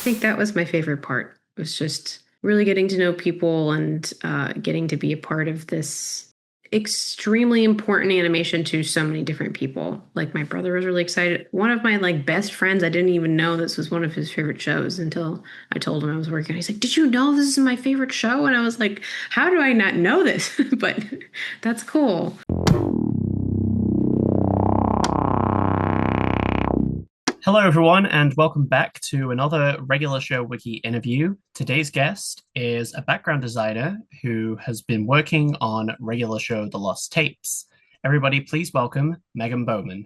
think that was my favorite part. It was just really getting to know people and getting to be a part of this extremely important animation to so many different people. Like my brother was really excited. One of my best friends, I didn't even know this was one of his favorite shows until I told him I was working. He's like, "Did you know this is my favorite show?" And I was like, "How do I not know this?" But that's cool. Hello, everyone, and welcome back to another regular show Wiki interview. Today's guest is a background designer who has been working on regular show The Lost Tapes. Everybody, please welcome Meghan Boehman.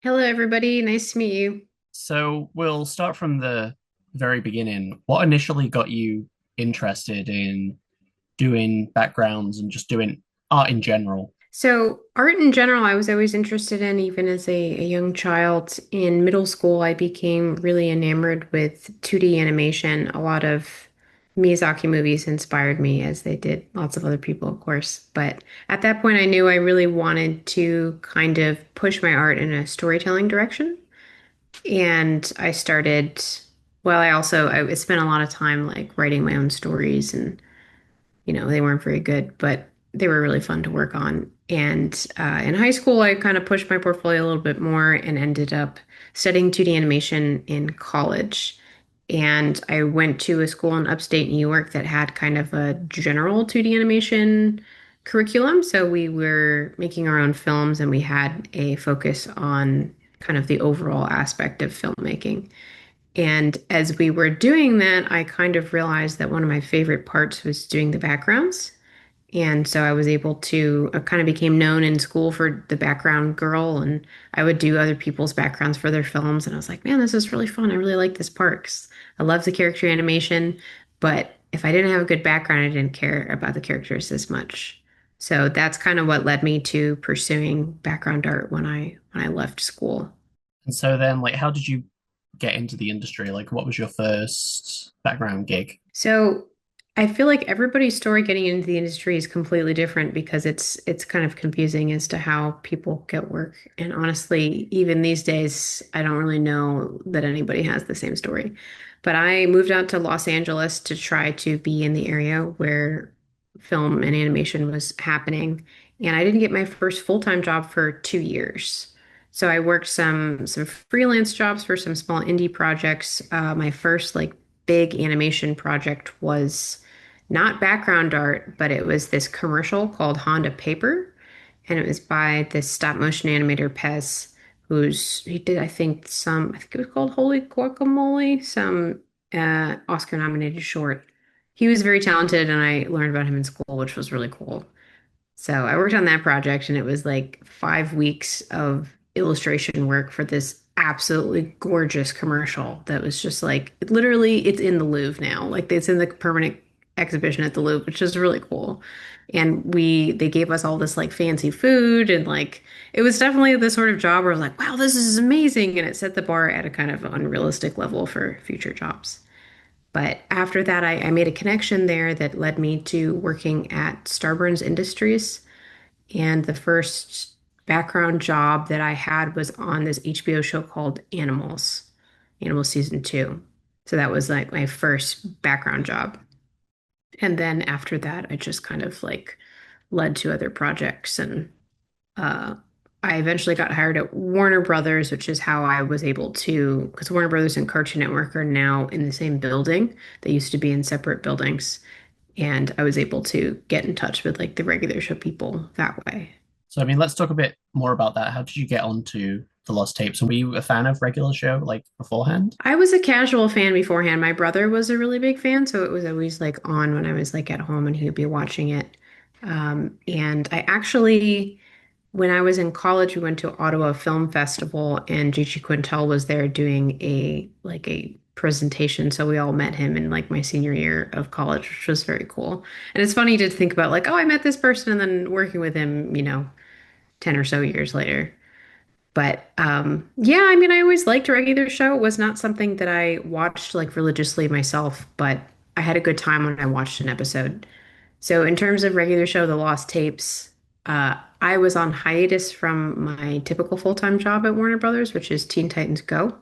Hello, everybody. Nice to meet you. So, we'll start from the very beginning. What initially got you interested in doing backgrounds and just doing art in general? So, art in general, I was always interested in, even as a young child. In middle school, I became really enamored with 2D animation. A lot of Miyazaki movies inspired me, as they did lots of other people, of course. But at that point, I knew I really wanted to kind of push my art in a storytelling direction. And I started, well, I spent a lot of time writing my own stories and they weren't very good, but they were really fun to work on. And in high school, I kind of pushed my portfolio a little bit more and ended up studying 2D animation in college. And I went to a school in upstate New York that had kind of a general 2D animation curriculum. So we were making our own films and we had a focus on kind of the overall aspect of filmmaking. And as we were doing that, I kind of realized that one of my favorite parts was doing the backgrounds. And so I was able to, I kind of became known in school for the background girl, and I would do other people's backgrounds for their films. And I was like, man, this is really fun. I really like this part 'cause I love the character animation. But if I didn't have a good background, I didn't care about the characters as much. So that's kind of what led me to pursuing background art when I left school. And so then, how did you get into the industry? Like, what was your first background gig? So I feel like everybody's story getting into the industry is completely different because it's kind of confusing as to how people get work. And honestly, even these days, I don't really know that anybody has the same story. But I moved out to Los Angeles to try to be in the area where film and animation was happening. And I didn't get my first full-time job for 2 years. So I worked some freelance jobs for some small indie projects. My first big animation project was not background art, but it was this commercial called Honda Paper, and it was by this stop motion animator Pez, he did I think it was called Holy Guacamole, some Oscar nominated short. He was very talented, and I learned about him in school, which was really cool. So I worked on that project and it was like 5 weeks of illustration work for this absolutely gorgeous commercial that was just like literally it's in the Louvre now. Like it's in the permanent exhibition at the Louvre, which is really cool. And they gave us all this like fancy food and it was definitely the sort of job where I was like, wow, this is amazing. And it set the bar at a kind of unrealistic level for future jobs. But after that, I made a connection there that led me to working at Starburns Industries. And the first background job that I had was on this HBO show called Animals season two. So that was like my first background job. And then after that, I just kind of led to other projects. And uh, I eventually got hired at Warner Brothers, which is how I was able to, because Warner Brothers and Cartoon Network are now in the same building. They used to be in separate buildings. And I was able to get in touch with the regular show people that way. So, I mean, let's talk a bit more about that. How did you get onto the Lost Tapes? And were you a fan of regular show beforehand? I was a casual fan beforehand. My brother was a really big fan, so it was always on when I was at home and he would be watching it. And I actually, when I was in college, we went to Ottawa Film Festival and Gigi Quintel was there doing a presentation. So we all met him in my senior year of college, which was very cool. And it's funny to think about oh, I met this person and then working with him, 10 or so years later. But yeah, I mean, I always liked regular show. It was not something that I watched religiously myself, but I had a good time when I watched an episode. So in terms of regular show, The Lost Tapes, I was on hiatus from my typical full-time job at Warner Brothers, which is Teen Titans Go.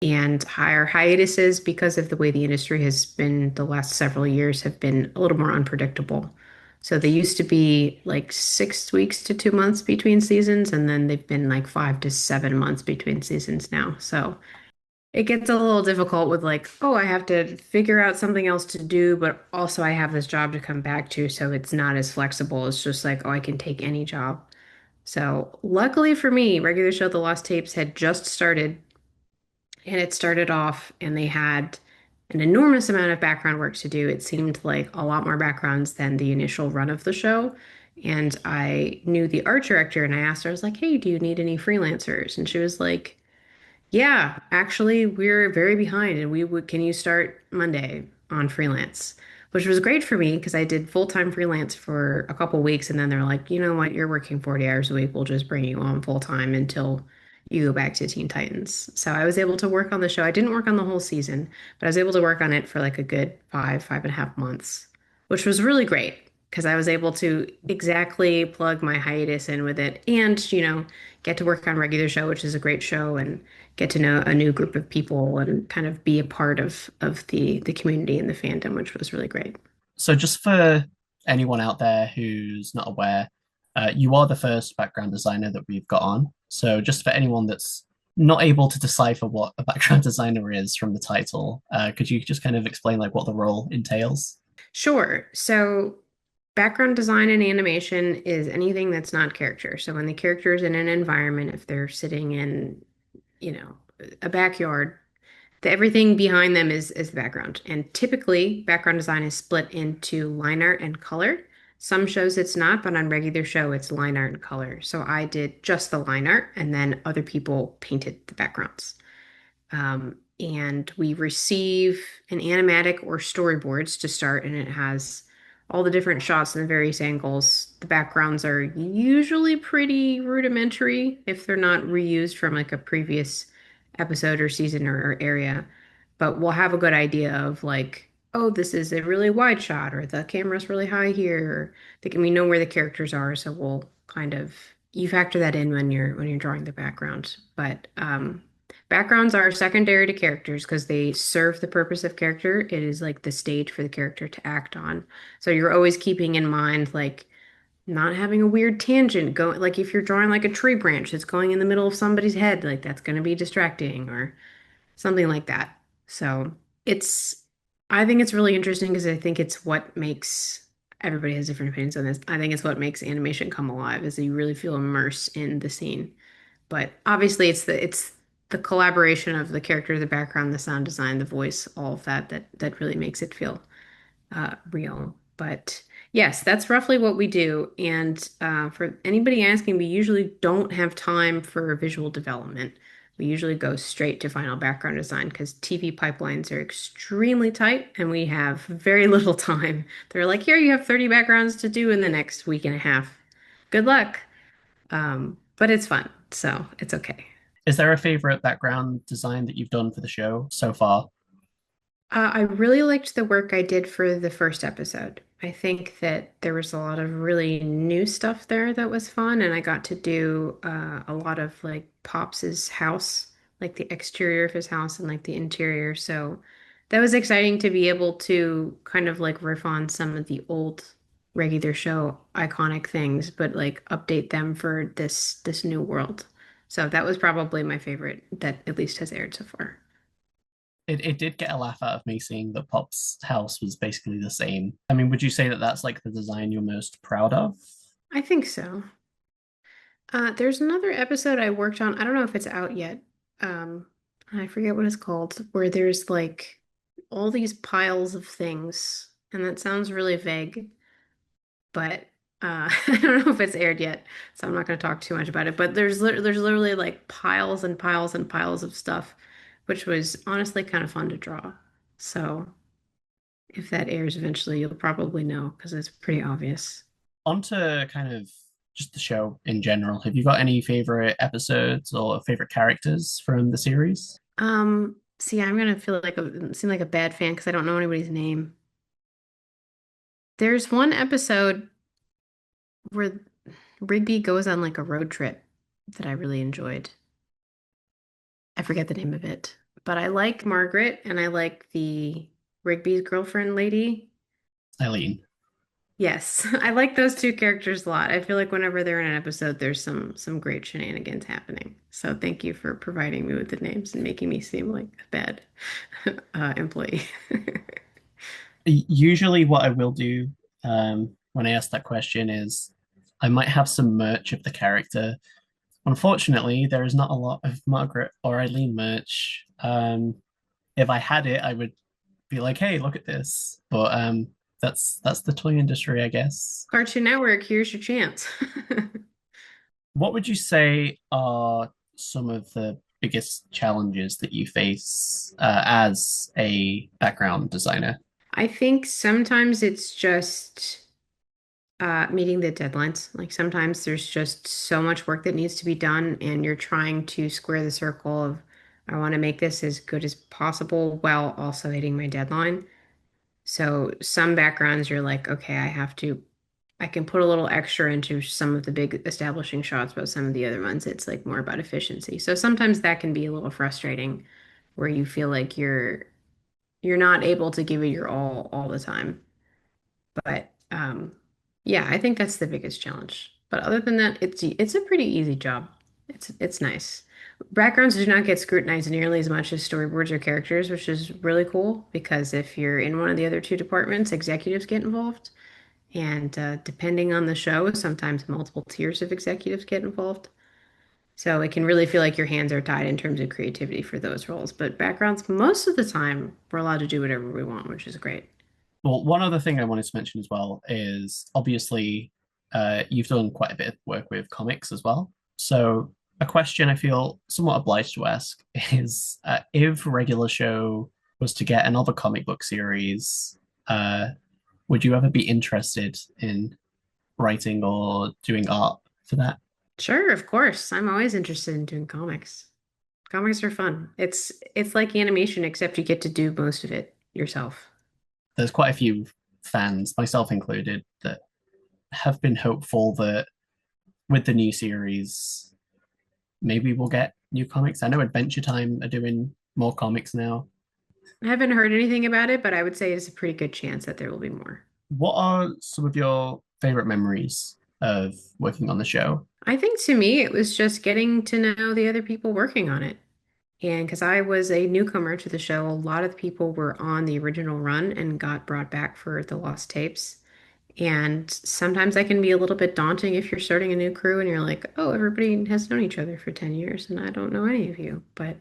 and higher hiatuses because of the way the industry has been the last several years have been a little more unpredictable. So they used to be like 6 weeks to 2 months between seasons, and then they've been like 5 to 7 months between seasons now. So it gets a little difficult with like, oh, I have to figure out something else to do, but also I have this job to come back to, so it's not as flexible. It's just like, oh, I can take any job. So luckily for me, regular show The Lost Tapes had just started, and it started off and they had an enormous amount of background work to do. It seemed like a lot more backgrounds than the initial run of the show. And I knew the art director and I asked her, I was like, hey, do you need any freelancers? And she was like, yeah, actually, we're very behind, and we would. Can you start Monday on freelance? Which was great for me because I did full-time freelance for a couple weeks, and then they're like, you know what, you're working 40 hours a week. We'll just bring you on full-time until you go back to Teen Titans. So I was able to work on the show. I didn't work on the whole season, but I was able to work on it for like a good 5.5 months, which was really great because I was able to exactly plug my hiatus in with it and, get to work on regular show, which is a great show, and get to know a new group of people and kind of be a part of the community and the fandom, which was really great. So, just for anyone out there who's not aware, you are the first background designer that we've got on. So, just for anyone that's not able to decipher what a background designer is from the title, could you just kind of explain like what the role entails? Sure. So background design and animation is anything that's not character. So when the character is in an environment, if they're sitting in, you know, a backyard, everything behind them is the background. And typically, background design is split into line art and color. Some shows it's not, but on regular show, it's line art and color. So I did just the line art, and then other people painted the backgrounds. And we receive an animatic or storyboards to start, and it has all the different shots and the various angles. The backgrounds are usually pretty rudimentary if they're not reused from like a previous episode or season or area. But we'll have a good idea of like, oh, this is a really wide shot, or the camera's really high here, or we know where the characters are, so we'll kind of you factor that in when you're drawing the background. But backgrounds are secondary to characters because they serve the purpose of character. It is like the stage for the character to act on. So you're always keeping in mind like not having a weird tangent going, like if you're drawing like a tree branch that's going in the middle of somebody's head, like that's going to be distracting or something like that. So it's, I think it's really interesting because I think it's what makes everybody has different opinions on this. I think it's what makes animation come alive is that you really feel immersed in the scene. But obviously, it's the collaboration of the character, the background, the sound design, the voice, all of that really makes it feel real. But yes, that's roughly what we do. And for anybody asking, we usually don't have time for visual development. We usually go straight to final background design because TV pipelines are extremely tight and we have very little time. They're like, here, you have 30 backgrounds to do in the next week and a half. Good luck. But it's fun, so it's okay. Is there a favorite background design that you've done for the show so far? I really liked the work I did for the first episode. I think that there was a lot of really new stuff there that was fun, and I got to do a lot of like Pops's house, like the exterior of his house and like the interior. So that was exciting to be able to kind of like riff on some of the old regular show iconic things, but like update them for this new world. So that was probably my favorite that at least has aired so far. It did get a laugh out of me seeing that Pop's house was basically the same. I mean, would you say that that's like the design you're most proud of? I think so. There's another episode I worked on. I don't know if it's out yet. Um, I forget what it's called, where there's like all these piles of things, and that sounds really vague, but I don't know if it's aired yet, so I'm not going to talk too much about it. But there's literally like piles and piles and piles of stuff, which was honestly kind of fun to draw. So if that airs eventually, you'll probably know because it's pretty obvious. Onto kind of just the show in general. Have you got any favorite episodes or favorite characters from the series? See, I'm gonna feel like seem like a bad fan because I don't know anybody's name. There's one episode where Rigby goes on like a road trip that I really enjoyed. I forget the name of it, But I like Margaret and I like the Rigby's girlfriend lady. Eileen. Yes, I like those two characters a lot. I feel like whenever they're in an episode, there's some great shenanigans happening. So thank you for providing me with the names and making me seem like a bad employee. Usually, what I will do when I ask that question is I might have some merch of the character. Unfortunately, there is not a lot of Margaret or Eileen merch. If I had it, I would be like, "Hey, look at this." But that's the toy industry, I guess. Cartoon Network, here's your chance. What would you say are some of the biggest challenges that you face as a background designer? I think sometimes it's just meeting the deadlines. Like sometimes there's just so much work that needs to be done, and you're trying to square the circle of I want to make this as good as possible while also hitting my deadline. So some backgrounds you're like, okay, I can put a little extra into some of the big establishing shots, but some of the other ones, it's like more about efficiency. So sometimes that can be a little frustrating where you feel like you're not able to give it your all the time. But yeah, I think that's the biggest challenge. But other than that, it's a pretty easy job. It's nice. Backgrounds do not get scrutinized nearly as much as storyboards or characters, which is really cool because if you're in one of the other two departments, executives get involved. And depending on the show, sometimes multiple tiers of executives get involved. So it can really feel like your hands are tied in terms of creativity for those roles. But backgrounds, most of the time, we're allowed to do whatever we want, which is great. Well, one other thing I wanted to mention as well is obviously you've done quite a bit of work with comics as well. So, a question I feel somewhat obliged to ask is if Regular Show was to get another comic book series, uh, would you ever be interested in writing or doing art for that? Sure, of course. I'm always interested in doing comics. Comics are fun. It's like animation, except you get to do most of it yourself. There's quite a few fans, myself included, that have been hopeful that with the new series, maybe we'll get new comics. I know Adventure Time are doing more comics now. I haven't heard anything about it, but I would say it's a pretty good chance that there will be more. What are some of your favorite memories of working on the show? I think to me, it was just getting to know the other people working on it. And because I was a newcomer to the show, a lot of the people were on the original run and got brought back for the lost tapes. And sometimes that can be a little bit daunting if you're starting a new crew and you're like, oh, everybody has known each other for 10 years and I don't know any of you. But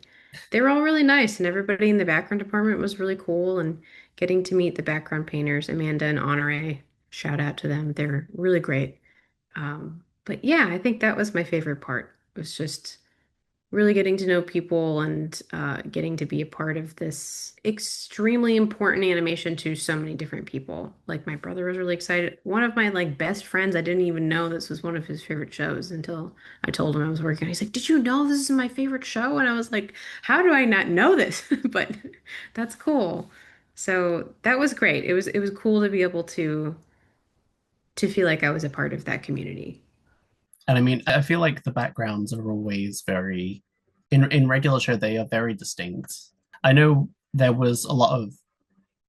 they were all really nice and everybody in the background department was really cool and getting to meet the background painters, Amanda and Honore, shout out to them. They're really great. But yeah, I think that was my favorite part. It was just really getting to know people and getting to be a part of this extremely important animation to so many different people. Like my brother was really excited. One of my like best friends, I didn't even know this was one of his favorite shows until I told him I was working. He's like, "Did you know this is my favorite show?" And I was like, "How do I not know this?" But that's cool. So that was great. It was cool to be able to feel like I was a part of that community. And I mean, I feel like the backgrounds are always very in regular show they are very distinct. I know there was a lot of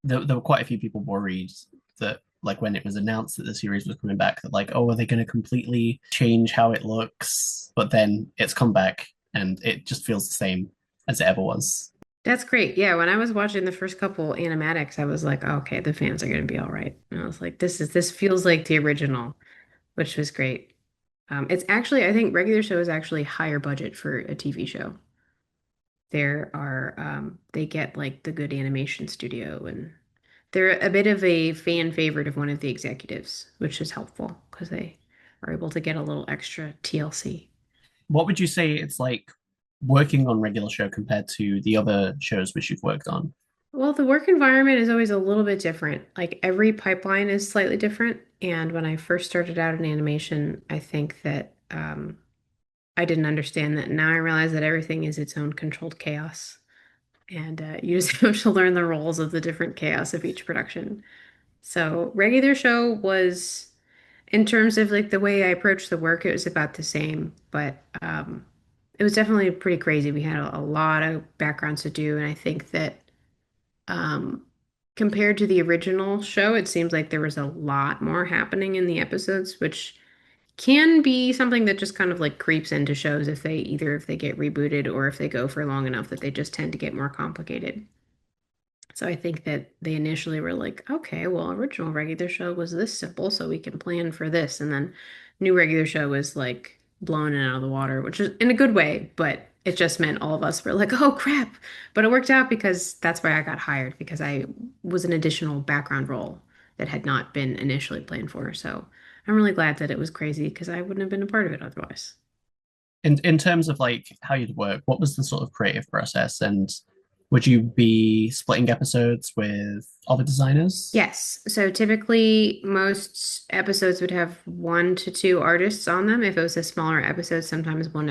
there were quite a few people worried that like when it was announced that the series was coming back that like oh are they going to completely change how it looks, but then it's come back and it just feels the same as it ever was. That's great. Yeah, when I was watching the first couple animatics, I was like, oh, okay, the fans are going to be all right. And I was like, this feels like the original, which was great. It's actually, I think regular show is actually higher budget for a TV show. They get like the good animation studio and they're a bit of a fan favorite of one of the executives, which is helpful because they are able to get a little extra TLC. What would you say it's like working on regular show compared to the other shows which you've worked on? Well, the work environment is always a little bit different. Like every pipeline is slightly different. And when I first started out in animation, I think that I didn't understand that. Now I realize that everything is its own controlled chaos. And you just have to learn the roles of the different chaos of each production. So regular show was, in terms of like the way I approached the work, it was about the same. But it was definitely pretty crazy. We had a lot of backgrounds to do, and I think that um, compared to the original show, it seems like there was a lot more happening in the episodes, which can be something that just kind of like creeps into shows if they either if they get rebooted or if they go for long enough that they just tend to get more complicated. So I think that they initially were like, okay, well, original regular show was this simple, so we can plan for this. And then new regular show was like blown it out of the water, which is in a good way, but it just meant all of us were like, oh crap. But it worked out because that's why I got hired, because I was an additional background role that had not been initially planned for. So I'm really glad that it was crazy because I wouldn't have been a part of it otherwise. In terms of like how you'd work, what was the sort of creative process, and would you be splitting episodes with other designers? Yes. So typically, most episodes would have 1 to 2 artists on them. If it was a smaller episode, sometimes one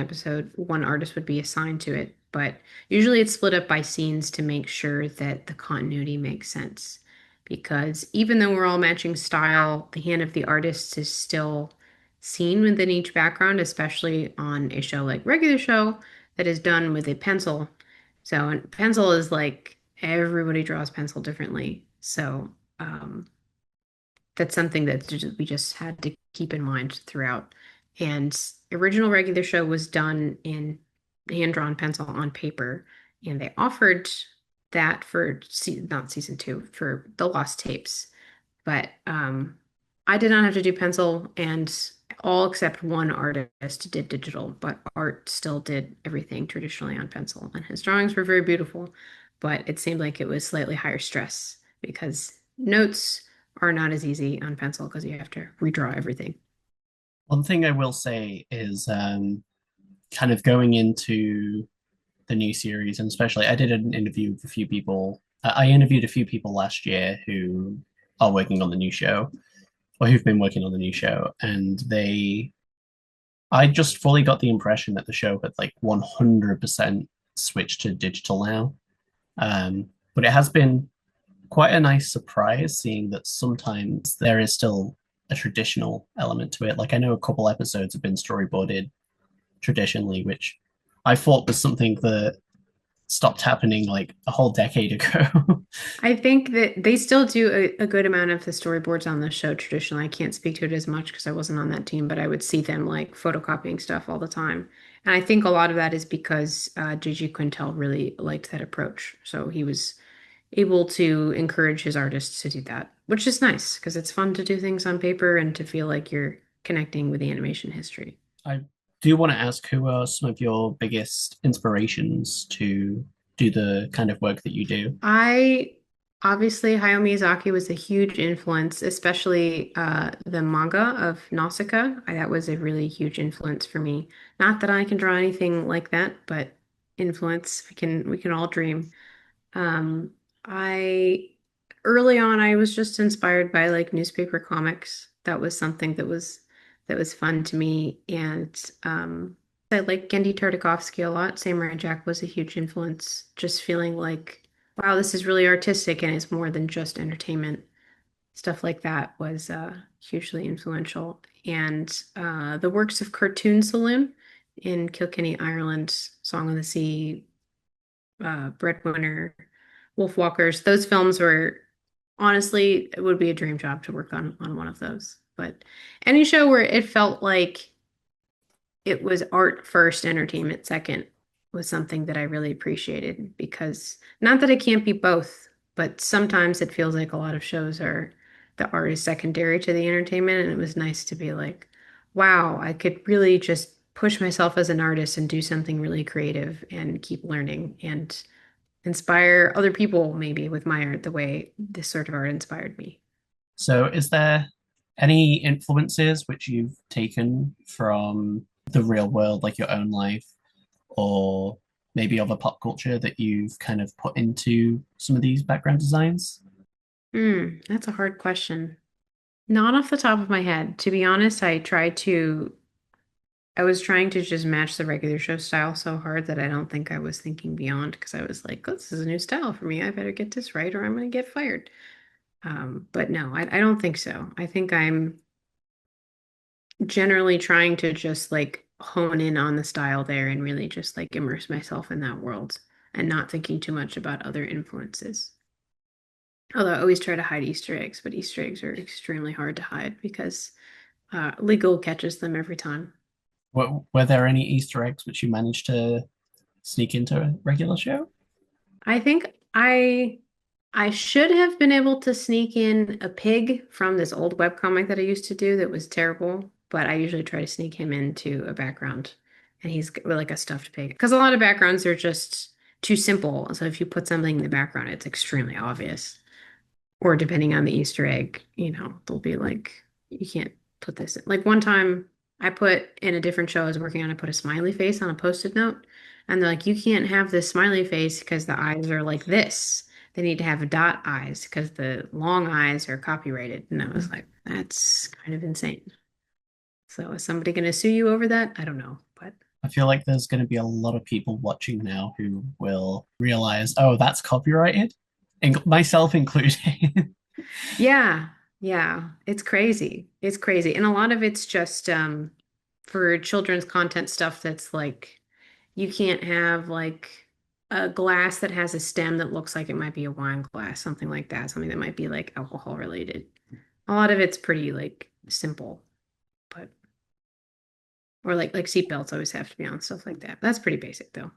artist would be assigned to it. But usually it's split up by scenes to make sure that the continuity makes sense. Because even though we're all matching style, the hand of the artist is still seen within each background, especially on a show like regular show that is done with a pencil. So, and pencil is like everybody draws pencil differently. So, um, that's something that we just had to keep in mind throughout. And original regular show was done in hand-drawn pencil on paper, and they offered that for not season two, for the lost tapes. But I did not have to do pencil, and all except one artist did digital, but Art still did everything traditionally on pencil. And his drawings were very beautiful, but it seemed like it was slightly higher stress because notes are not as easy on pencil because you have to redraw everything. One thing I will say is kind of going into the new series, and especially I did an interview with a few people. I interviewed a few people last year who are working on the new show, or who've been working on the new show, and I just fully got the impression that the show had like 100% switched to digital now. But it has been quite a nice surprise seeing that sometimes there is still a traditional element to it. Like I know a couple episodes have been storyboarded traditionally, which I thought was something that stopped happening like a whole decade ago. I think that they still do a good amount of the storyboards on the show traditionally. I can't speak to it as much because I wasn't on that team, but I would see them like photocopying stuff all the time. And I think a lot of that is because Gigi Quintel really liked that approach. So he was able to encourage his artists to do that, which is nice because it's fun to do things on paper and to feel like you're connecting with the animation history. I do want to ask who are some of your biggest inspirations to do the kind of work that you do? I obviously Hayao Miyazaki was a huge influence, especially the manga of Nausicaa. That was a really huge influence for me. Not that I can draw anything like that, but influence we can all dream. Um, I early on I was just inspired by like newspaper comics. That was something that was fun to me, and I like Gendy Tartakovsky a lot. Samurai Jack was a huge influence. Just feeling like, wow, this is really artistic and it's more than just entertainment. Stuff like that was hugely influential. And the works of Cartoon Saloon in Kilkenny, Ireland, Song of the Sea, Breadwinner, Wolf Walkers. Those films were honestly, it would be a dream job to work on one of those. But any show where it felt like it was art first, entertainment second was something that I really appreciated because not that it can't be both, but sometimes it feels like a lot of shows are the art is secondary to the entertainment. And it was nice to be like, wow, I could really just push myself as an artist and do something really creative and keep learning and inspire other people maybe with my art the way this sort of art inspired me. So, is there any influences which you've taken from the real world, like your own life, or maybe other pop culture that you've kind of put into some of these background designs? That's a hard question. Not off the top of my head. To be honest, I was trying to just match the regular show style so hard that I don't think I was thinking beyond because I was like, oh, this is a new style for me. I better get this right or I'm going to get fired. But no, I don't think so. I think I'm generally trying to just like hone in on the style there and really just like immerse myself in that world and not thinking too much about other influences. Although I always try to hide Easter eggs, but Easter eggs are extremely hard to hide because legal catches them every time. Were there any Easter eggs which you managed to sneak into a regular show? I think I should have been able to sneak in a pig from this old webcomic that I used to do that was terrible, but I usually try to sneak him into a background and he's like a stuffed pig. Because a lot of backgrounds are just too simple. So if you put something in the background, it's extremely obvious. Or depending on the Easter egg, they'll be like, you can't put this in. Like one time I put in a different show I was working on, I put a smiley face on a post-it note, and they're like, you can't have this smiley face because the eyes are like this. They need to have dot eyes because the long eyes are copyrighted. And I was like, that's kind of insane. So is somebody going to sue you over that? I don't know, but I feel like there's going to be a lot of people watching now who will realize, oh, that's copyrighted, myself included. yeah, yeah, it's crazy. It's crazy. And a lot of it's just for children's content stuff that's like you can't have like a glass that has a stem that looks like it might be a wine glass, something like that, something that might be like alcohol related. A lot of it's pretty like simple, but or like seatbelts always have to be on, stuff like that. That's pretty basic though.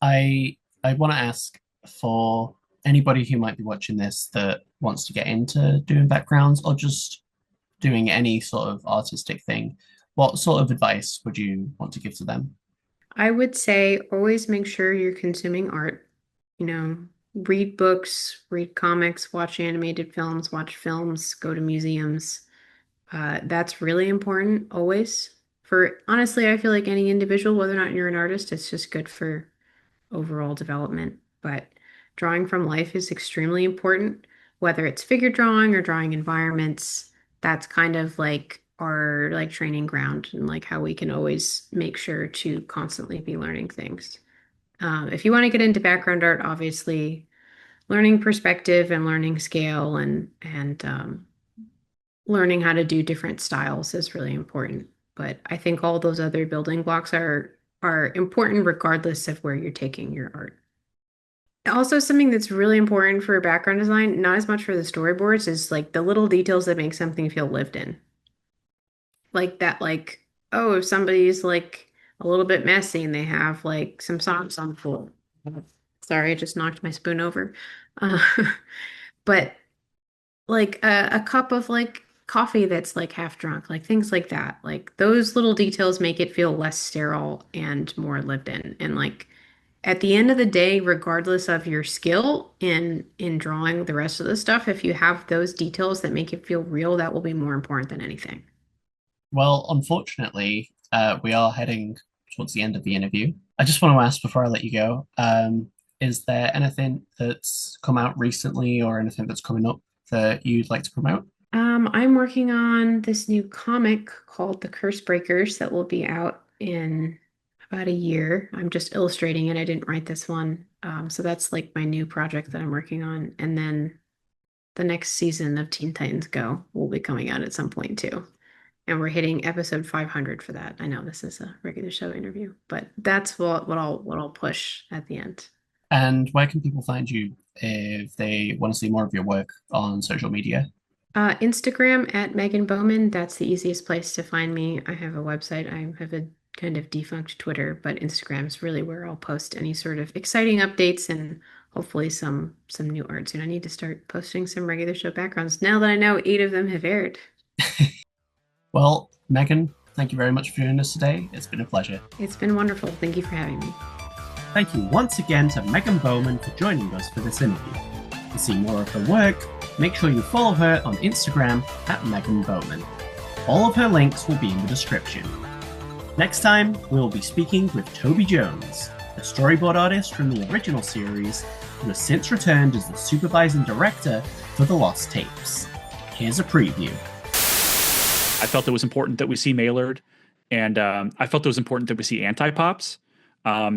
I want to ask for anybody who might be watching this that wants to get into doing backgrounds or just doing any sort of artistic thing, what sort of advice would you want to give to them? I would say always make sure you're consuming art, you know, read books, read comics, watch animated films, watch films, go to museums. That's really important always. For honestly, I feel like any individual, whether or not you're an artist, it's just good for overall development. But drawing from life is extremely important, whether it's figure drawing or drawing environments. That's kind of like our like training ground and like how we can always make sure to constantly be learning things. If you want to get into background art, obviously learning perspective and learning scale and learning how to do different styles is really important. But I think all those other building blocks are important regardless of where you're taking your art. Also, something that's really important for background design, not as much for the storyboards, is like the little details that make something feel lived in. Like that, like, oh, if somebody's like a little bit messy and they have like some socks on the floor. Sorry, I just knocked my spoon over. Uh, but like a cup of like coffee that's like half drunk, like things like that. Like those little details make it feel less sterile and more lived in. And like at the end of the day, regardless of your skill in drawing the rest of the stuff, if you have those details that make it feel real, that will be more important than anything. Well, unfortunately, we are heading towards the end of the interview. I just want to ask before I let you go, is there anything that's come out recently or anything that's coming up that you'd like to promote? I'm working on this new comic called The Curse Breakers that will be out in about a year. I'm just illustrating it. I didn't write this one. So that's like my new project that I'm working on. And then the next season of Teen Titans Go will be coming out at some point too. And we're hitting episode 500 for that. I know this is a regular show interview, but that's what I'll push at the end. And where can people find you if they want to see more of your work on social media? Instagram at Meghan Boehman. That's the easiest place to find me. I have a website. I have a kind of defunct Twitter, but Instagram is really where I'll post any sort of exciting updates and hopefully some new art soon. I need to start posting some regular show backgrounds now that I know 8 of them have aired. Well, Megan, thank you very much for joining us today. It's been a pleasure. It's been wonderful. Thank you for having me. Thank you once again to Meghan Boehman for joining us for this interview. To see more of her work, make sure you follow her on Instagram at Meghan Boehman. All of her links will be in the description. Next time, we'll be speaking with Toby Jones, the storyboard artist from the original series, who has since returned as the supervising director for The Lost Tapes. Here's a preview. I felt it was important that we see Maylard, and I felt it was important that we see Anti-Pops,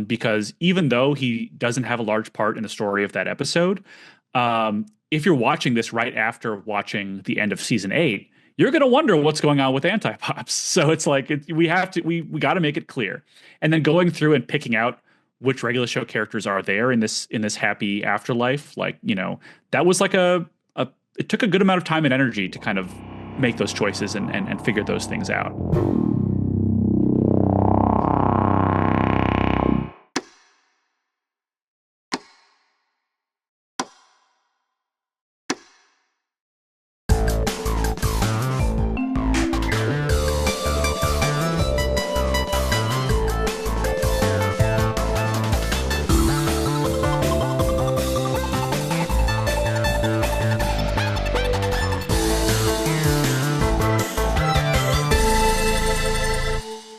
because even though he doesn't have a large part in the story of that episode, if you're watching this right after watching the end of season 8, you're going to wonder what's going on with antipops. So it's like we got to make it clear. And then going through and picking out which regular show characters are there in this happy afterlife, like, that was like a it took a good amount of time and energy to kind of make those choices and figure those things out.